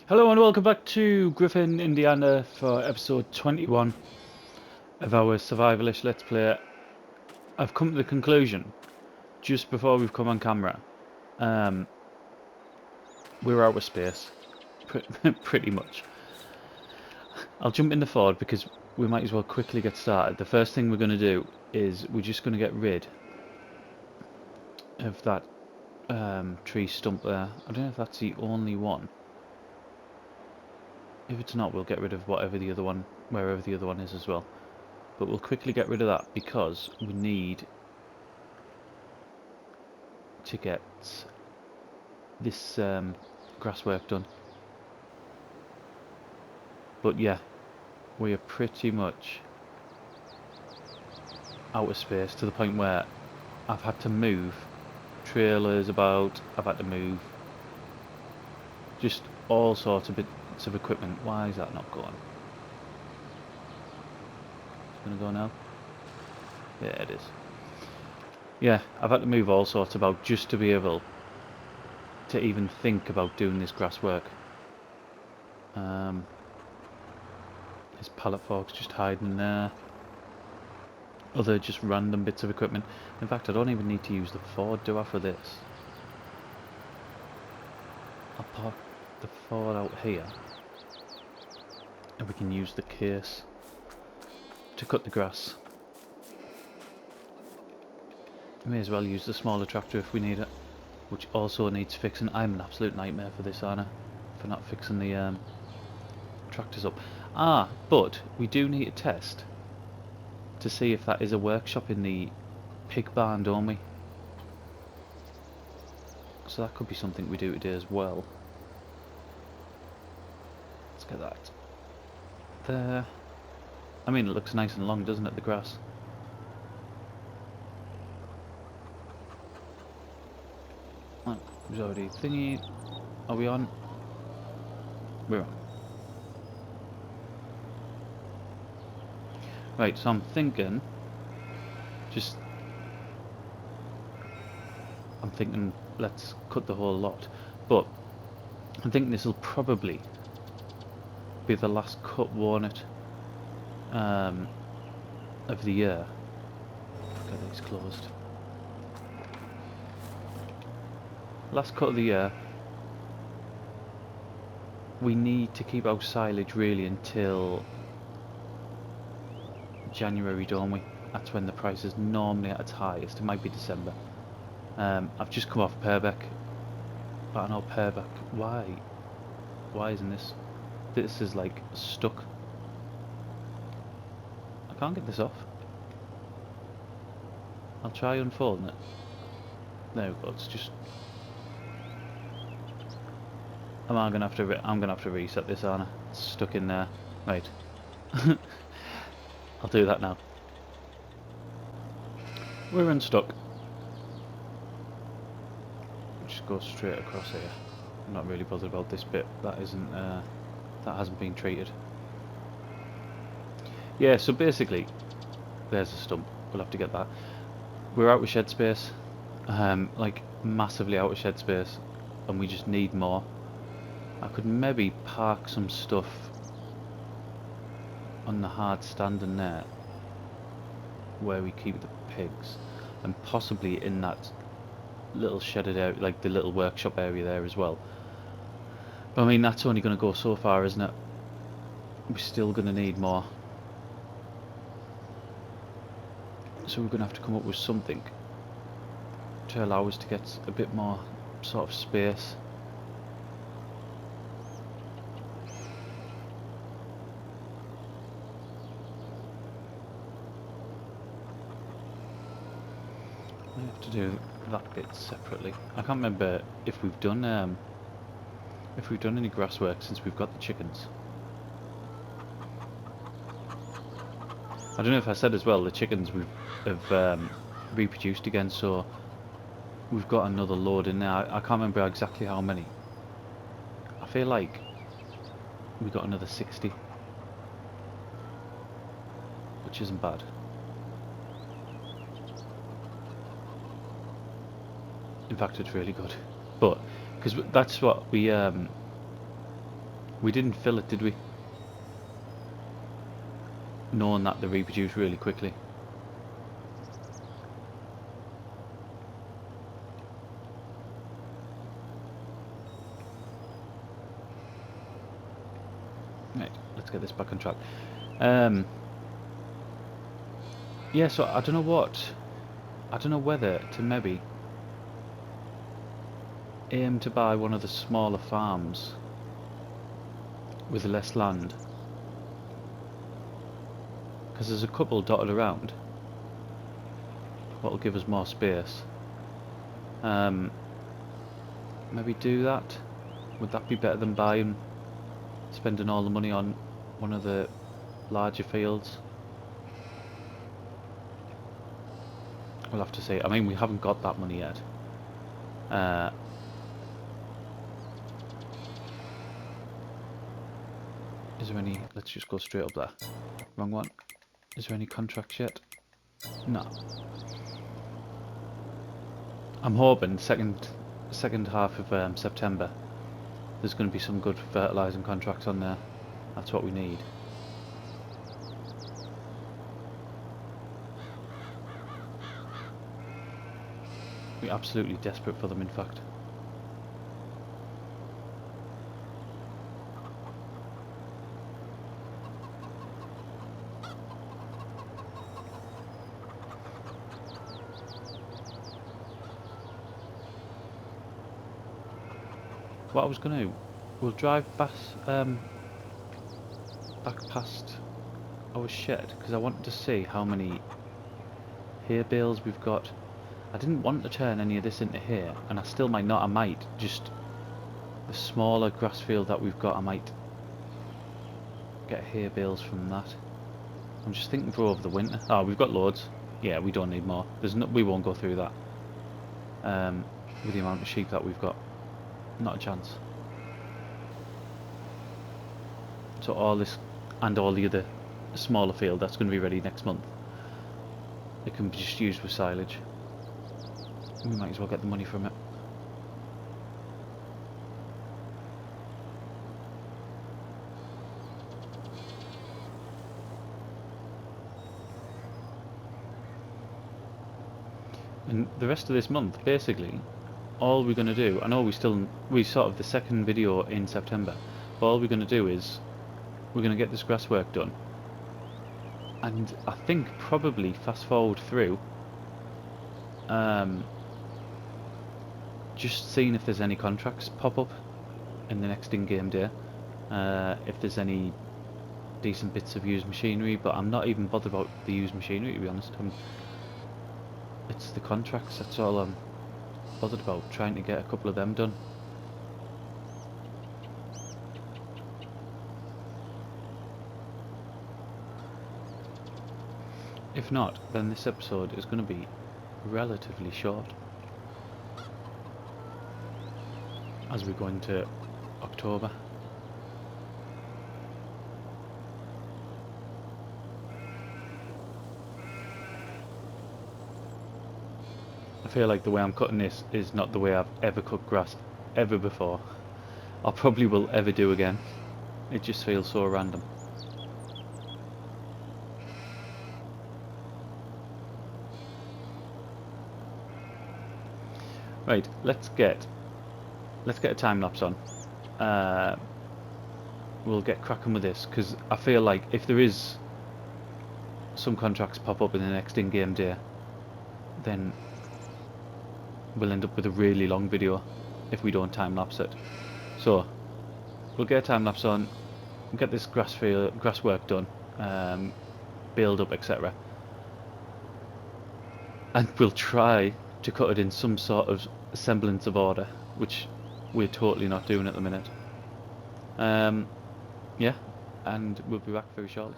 Hello and welcome back to Griffin, Indiana for episode 21 of our survivalish Let's Play. I've come to the conclusion, just before we've come on camera, we're out of space, pretty much. I'll jump in the Ford because we might as well quickly get started. The first thing we're going to do is we're just going to get rid of that tree stump there. I don't know if that's the only one. If it's not, we'll get rid of wherever the other one is as well. But we'll quickly get rid of that because we need to get this grass work done. But yeah, we are pretty much out of space to the point where I've had to move trailers about, I've had to move just all sorts of bits of equipment. Why is that not going? It's going to go now? Yeah, it is. Yeah, I've had to move all sorts about just to be able to even think about doing this grass work. His pallet forks just hiding there. Other just random bits of equipment. In fact, I don't even need to use the Ford, do I, for this? I'll park the Ford out here. And we can use the case to cut the grass. We may as well use the smaller tractor if we need it. Which also needs fixing. I'm an absolute nightmare for this, aren't I? For not fixing the tractors up. But we do need a test to see if that is a workshop in the pig barn, don't we? So that could be something we do today as well. Let's get that there. I mean, it looks nice and long, doesn't it, the grass? Oh, there's already thingy. Are we on? We're on. Right, so I'm thinking, let's cut the whole lot. But I'm thinking this will probably be the last cut, won't it? Of the year. Get these closed. Last cut of the year. We need to keep our silage really until January, don't we? That's when the price is normally at its highest. It might be December. I've just come off Pearbeck. But I know Pearbeck. Why? Why isn't this? This is like stuck. I can't get this off. I'll try unfolding it. There we go. It's just. I'm gonna have to reset this, aren't I? It's stuck in there. Right. I'll do that now. We're unstuck. Just go straight across here. I'm not really bothered about this bit. That isn't. That hasn't been treated. Yeah. So basically, there's a stump. We'll have to get that. We're out of shed space. Like massively out of shed space, and we just need more. I could maybe park some stuff on the hard standing there where we keep the pigs, and possibly in that little shedded area, like the little workshop area there as well. But I mean, that's only going to go so far, isn't it? We're still going to need more. So we're going to have to come up with something to allow us to get a bit more sort of space. I have to do that bit separately. I can't remember if we've done any grass work since we've got the chickens. I don't know if I said as well, the chickens have reproduced again, so we've got another load in there. I can't remember exactly how many. I feel like we got another 60, which isn't bad. In fact, it's really good. But because that's what we We didn't fill it, did we? Knowing that they reproduce really quickly. Right, let's get this back on track. Yeah, so I don't know whether to maybe aim to buy one of the smaller farms with less land, because there's a couple dotted around what'll give us more space. Maybe do that. Would that be better than spending all the money on one of the larger fields? We'll have to see. I mean, we haven't got that money yet. Is there any... Let's just go straight up there. Wrong one. Is there any contracts yet? No. I'm hoping second half of September there's going to be some good fertilising contracts on there. That's what we need. We're absolutely desperate for them, in fact. What I was going to... We'll drive back past our shed, because I wanted to see how many hay bales we've got. I didn't want to turn any of this into hay, and I still might not. I might just... The smaller grass field that we've got, I might get hay bales from that. I'm just thinking for over the winter. Oh, we've got loads. Yeah, we don't need more. We won't go through that. With the amount of sheep that we've got. Not a chance. So all this and all the other smaller field that's going to be ready next month, it can be just used with silage. We might as well get the money from it. And the rest of this month, basically, all we're going to do, I know we sort of the second video in September, but all we're going to do is we're going to get this grass work done, and I think probably fast forward through just seeing if there's any contracts pop up in the next in-game day, if there's any decent bits of used machinery, but I'm not even bothered about the used machinery, to be honest. It's the contracts, that's all I'm bothered about, trying to get a couple of them done. If not, then this episode is going to be relatively short as we go into October. I feel like the way I'm cutting this is not the way I've ever cut grass ever before. I probably will ever do again. It just feels so random. Right, let's get a time lapse on. We'll get cracking with this, because I feel like if there is some contracts pop up in the next in-game day, then we'll end up with a really long video if we don't time lapse it. So we'll get a time lapse on, get this grass work done, build up, etc. And we'll try to cut it in some sort of semblance of order, which we're totally not doing at the minute. Yeah, and we'll be back very shortly.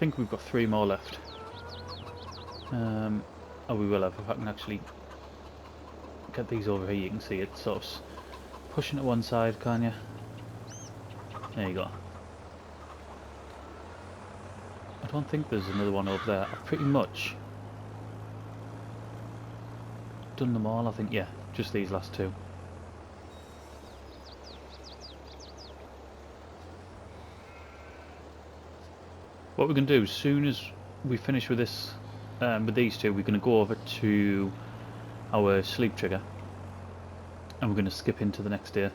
think we've got 3 more left. Oh, we will have, if I can actually get these over here. You can see it sort of pushing to one side, can't you? There you go. I don't think there's another one over there. I've pretty much done them all, I think. Yeah, just these last 2. What we're going to do, as soon as we finish with this, with these 2, we're going to go over to our sleep trigger, and we're going to skip into the next day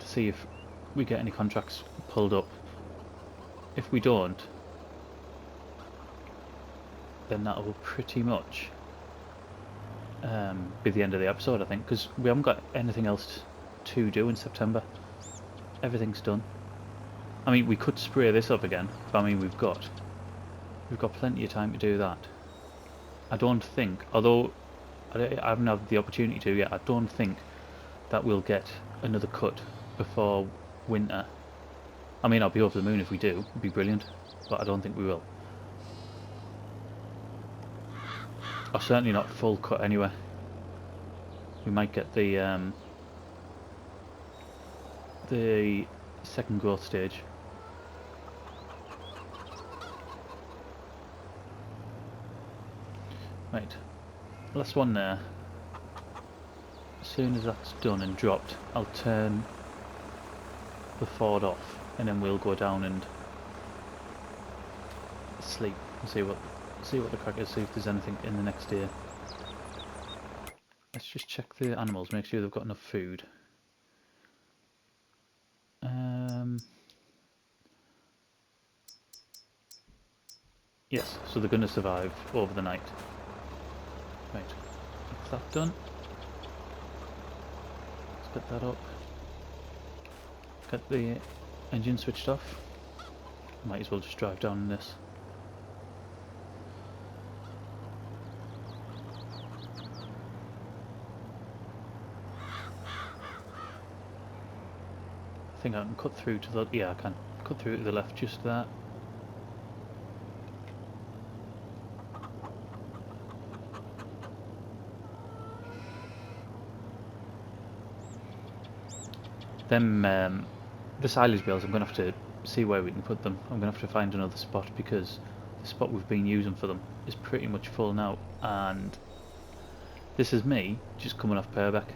to see if we get any contracts pulled up. If we don't, then that will pretty much be the end of the episode, I think, because we haven't got anything else to do in September. Everything's done. I mean, we could spray this up again, but I mean, we've got plenty of time to do that. I don't think, although I haven't had the opportunity to yet, I don't think that we'll get another cut before winter. I mean, I'll be over the moon if we do. It'd be brilliant, but I don't think we will. Or certainly not full cut anyway. We might get the second growth stage. Right, last one there. As soon as that's done and dropped, I'll turn the Ford off, and then we'll go down and sleep and see what the crack is, see if there's anything in the next day. Let's just check the animals, make sure they've got enough food. Yes, so they're going to survive over the night. Right, that's that done. Let's get that up. Get the engine switched off. Might as well just drive down in this. I think I can cut through to the... yeah, I can cut through to the left just that. Them, the silage bales, I'm going to have to see where we can put them. I'm going to have to find another spot, because the spot we've been using for them is pretty much full now, and this is me just coming off Purbeck.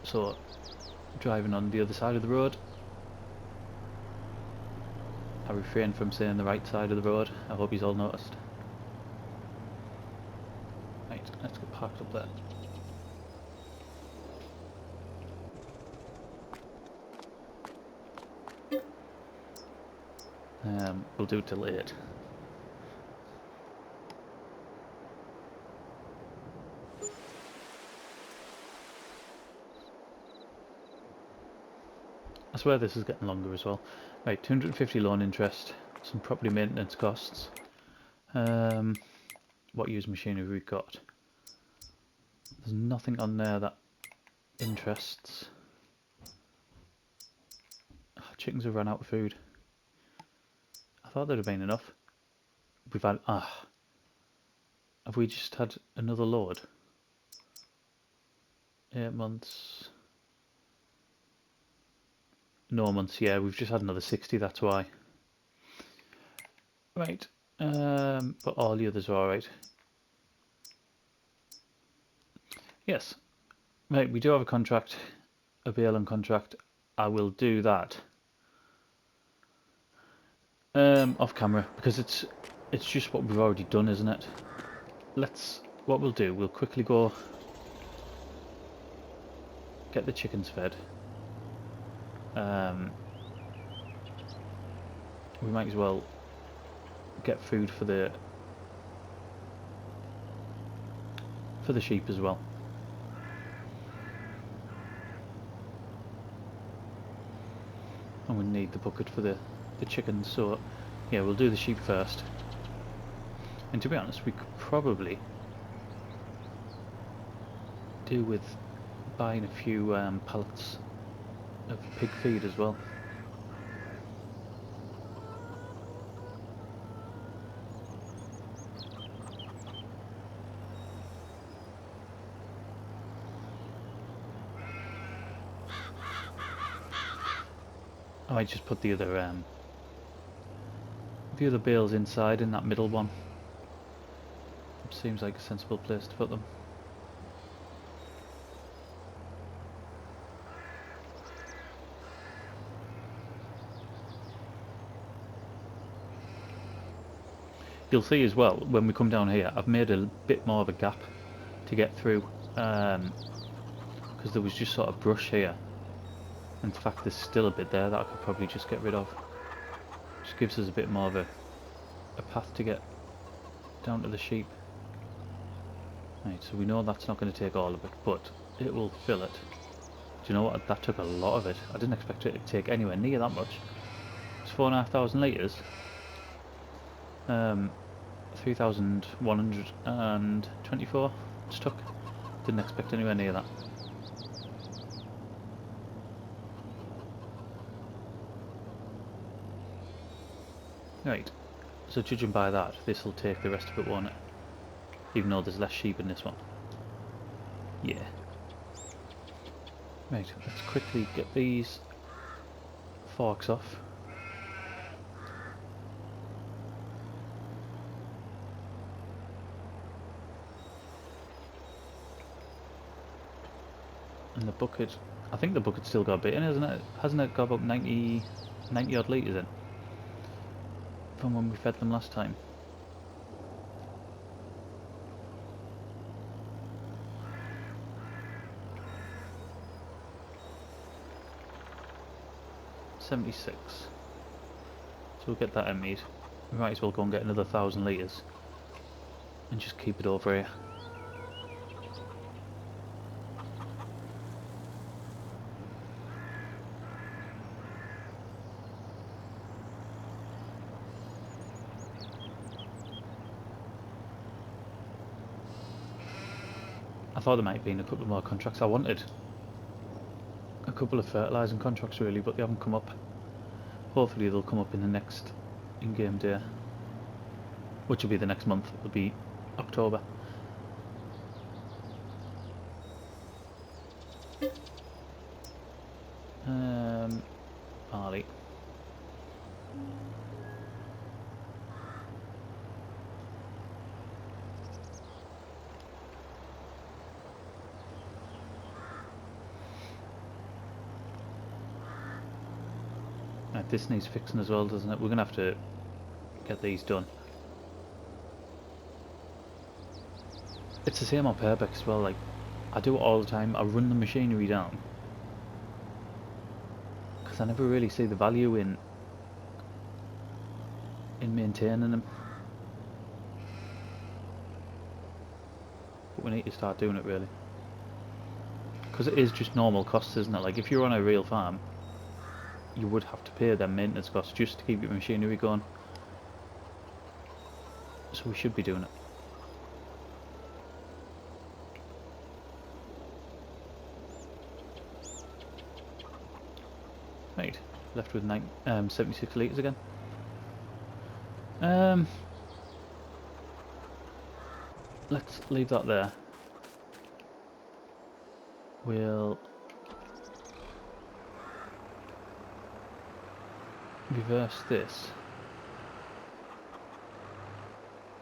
So, driving on the other side of the road. I refrain from saying the right side of the road. I hope he's all noticed. Right, let's get parked up there. We'll do it till 8. I swear this is getting longer as well. Right, 250 loan interest, some property maintenance costs. What used machinery we've got? There's nothing on there that interests. Chickens have run out of food. I thought there'd have been enough. We've had... have we just had another load? 8 months... No months, yeah, we've just had another 60, that's why. Right, but all the others are alright. Yes, right, we do have a contract, a BLM contract. I will do that off camera, because it's just what we've already done, isn't it? What we'll do, we'll quickly go get the chickens fed. We might as well get food for the sheep as well. And we need the bucket for the chickens, so yeah, we'll do the sheep first. And to be honest, we could probably do with buying a few pallets of pig feed as well. I might just put the other bales inside in that middle one. Seems like a sensible place to put them. You'll see as well when we come down here, I've made a bit more of a gap to get through, because there was just sort of brush here. In fact, there's still a bit there that I could probably just get rid of. Just gives us a bit more of a path to get down to the sheep. Right, so we know that's not going to take all of it, but it will fill it. Do you know what? That took a lot of it. I didn't expect it to take anywhere near that much. It's 4,500 litres. 3,124 stuck. Didn't expect anywhere near that. Right, so judging by that, this will take the rest of it, won't it? Even though there's less sheep in this one. Yeah. Right, let's quickly get these forks off. And the bucket, I think the bucket's still got a bit in, isn't it? Hasn't it got about 90 odd litres in? From when we fed them last time. $76. So we'll get that emptied. We might as well go and get another 1,000 litres and just keep it over here. I thought there might have been a couple more contracts. I wanted a couple of fertilising contracts really, but they haven't come up. Hopefully they'll come up in the next in-game day, which will be the next month. It'll be October. Barley. Right, this needs fixing as well, doesn't it? We're gonna have to get these done. It's the same on Purbeck as well. Like, I do it all the time. I run the machinery down because I never really see the value in maintaining them. But we need to start doing it really, because it is just normal costs, isn't it? Like, if you're on a real farm, you would have to pay them maintenance costs just to keep your machinery going. So we should be doing it. Right, left with 76 litres again. Let's leave that there. We'll reverse this.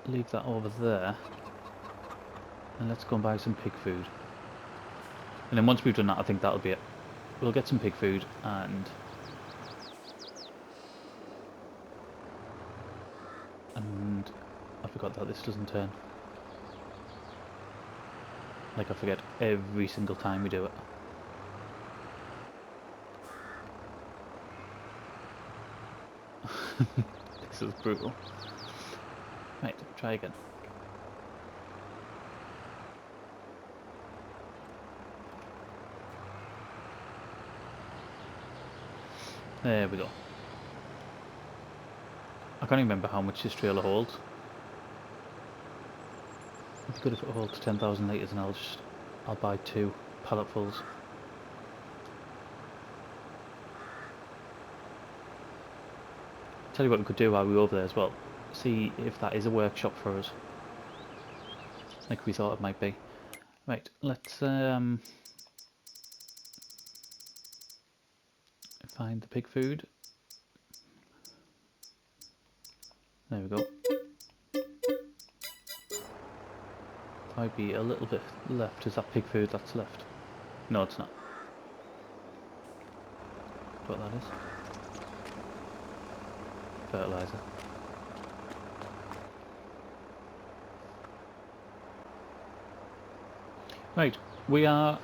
Leave that over there. And let's go and buy some pig food. And then once we've done that, I think that'll be it. We'll get some pig food and I forgot that this doesn't turn. Like, I forget every single time we do it. This is brutal. Right, try again. There we go. I can't even remember how much this trailer holds. It'd be good if it holds 10,000 litres, and I'll buy 2 palletfuls. Tell you what we could do while we were over there as well. See if that is a workshop for us, like we thought it might be. Right, let's find the pig food. There we go. Might be a little bit left. Is that pig food that's left? No, it's not. What that is? Fertilizer. Right, we are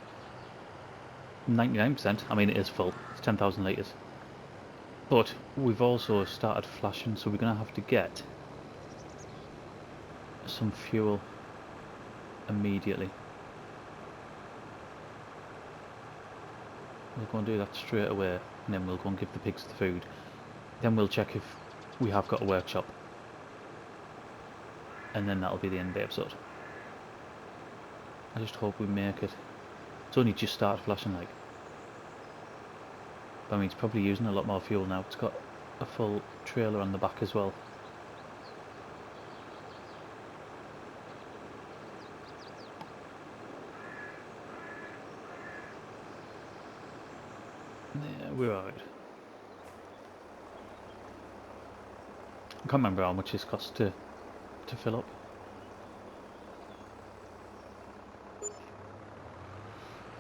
99%. I mean, it is full. It's 10,000 litres. But we've also started flashing, so we're going to have to get some fuel immediately. We'll go and do that straight away, and then we'll go and give the pigs the food. Then we'll check if we have got a workshop. And then that'll be the end of the episode. I just hope we make it. It's only just started flashing, like. But I mean, it's probably using a lot more fuel now. It's got a full trailer on the back as well. Yeah, we're alright. I can't remember how much this cost to fill up.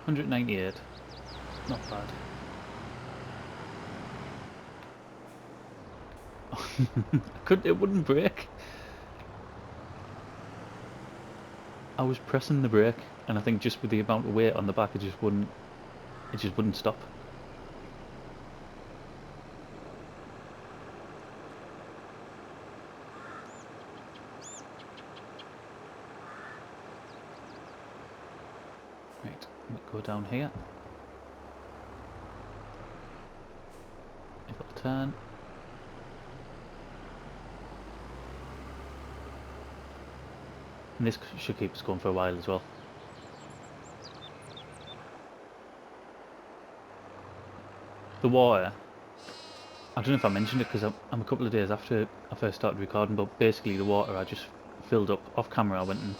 $198. Not bad. It wouldn't break. I was pressing the brake, and I think just with the amount of weight on the back, it just wouldn't stop. Right, we'll go down here. If it'll turn. And this should keep us going for a while as well. The water, I don't know if I mentioned it because I'm a couple of days after I first started recording, but basically the water I just filled up off camera. I went and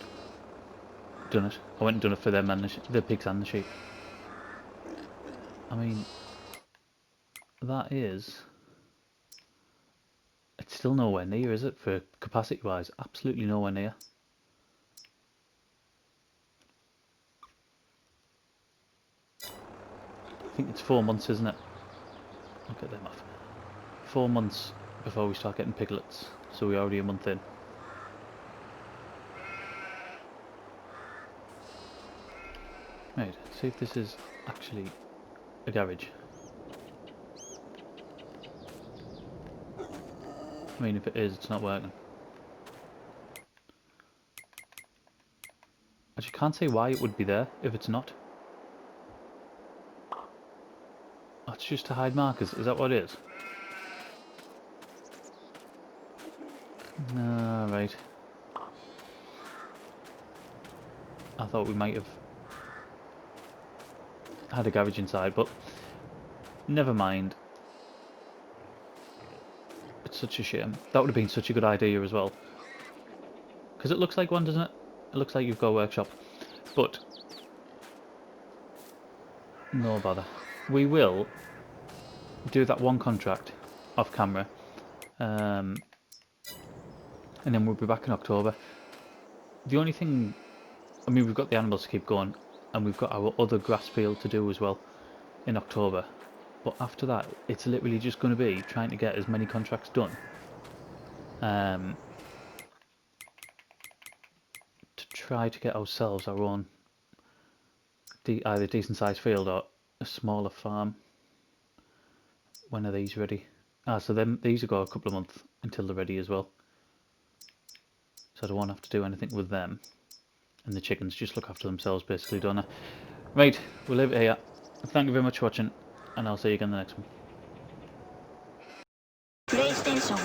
done it. I went and done it for them and the pigs and the sheep. I mean, that is... It's still nowhere near, is it? For capacity wise, absolutely nowhere near. I think it's 4 months, isn't it? I'll get them off. 4 months before we start getting piglets, so we're already a month in. Right, see if this is actually a garage. I mean, if it is, it's not working. Actually, can't say why it would be there if it's not. That's just to hide markers. Is that what it is? Ah, right. I thought we might have had a garage inside, but never mind. It's such a shame. That would have been such a good idea as well. Because it looks like one, doesn't it? It looks like you've got a workshop. But no bother. We will do that one contract off camera. And then we'll be back in October. The only thing... I mean, we've got the animals to keep going. And we've got our other grass field to do as well in October. But after that, it's literally just going to be trying to get as many contracts done. To try to get ourselves our own either decent sized field or a smaller farm. When are these ready? So then these will go a couple of months until they're ready as well. So I don't want to have to do anything with them. And the chickens just look after themselves basically, don't they? Right, we'll leave it here. Thank you very much for watching, and I'll see you again in the next one. PlayStation